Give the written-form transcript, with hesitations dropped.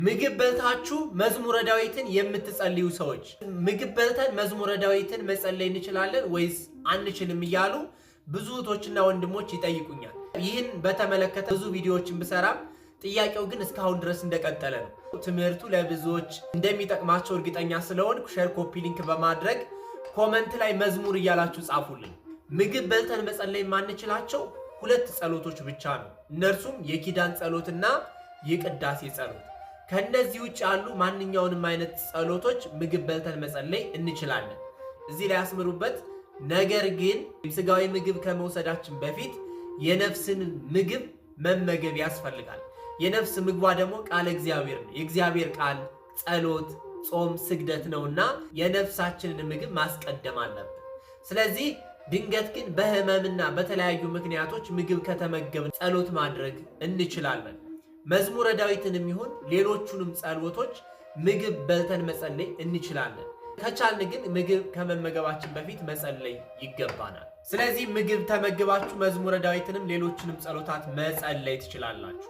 ምግብ በልታችሁ መዝሙረ ዳዊትን የምትጸልዩ ሰዎች ምግብ በልተን መዝሙረ ዳዊትን መጸለይ እንችላለን ወይስ አንችልም እያሉ ብዙ እህቶችና ወንድሞች ይጠይቁኛል። ይህን በተመለከተ ብዙ ቪዲዮዎችን ብሰራም ጥያቄው ግን እስካሁን ድረስ እንደቀጠለ ነው። ትምህርቱ ለብዙዎች እንደሚጠቅማቸው እርግጠኛ ስለሆንኩ ሼር፣ ኮፒ ሊንክ በማድረግ ኮመንት ላይ መዝሙር እያላችሁ ጻፉልኝ። ምግብ በልተን መጸለይ የማንችላቸው ሁለት ጸሎቶች ብቻ ነው። እነርሱም የኪዳን ጸሎትና የቅዳሴ ጸሎት። ከነዚህ ውጭ ያሉ ማንኛውንም አይነት ጸሎቶች ምግብ በልተን መጸለይ እንችላለን። እዚህ ላይ ያስምሩበት። ነገር ግን ስጋዊ ምግብ ከመውሰዳችን በፊት የነፍስን ምግብ መመገብ ያስፈልጋል። የነፍስ ምግቧ ደግሞ ቃለ እግዚአብሔር ነው። የእግዚአብሔር ቃል፣ ጸሎት፣ ጾም፣ ስግደት ነውና የነፍሳችንን ምግብ ማስቀደም አለብን። ስለዚህ ድንገት ግን በህመምና በተለያዩ ምክንያቶች ምግብ ከተመገብን ጸሎት ማድረግ እንችላለን። መዝሙረ ዳዊትንም ይሁን ሌሎቹንም ጸሎቶች ምግብ በልተን መጸለይ እንችላለን። ከቻልን ግን ምግብ ከመመገባችን በፊት መጸለይ ይገባናል። ስለዚህ ምግብ ተመግባችሁ መዝሙረ ዳዊትንም ሌሎችንም ጸሎታት መጸለይ ትችላላችሁ።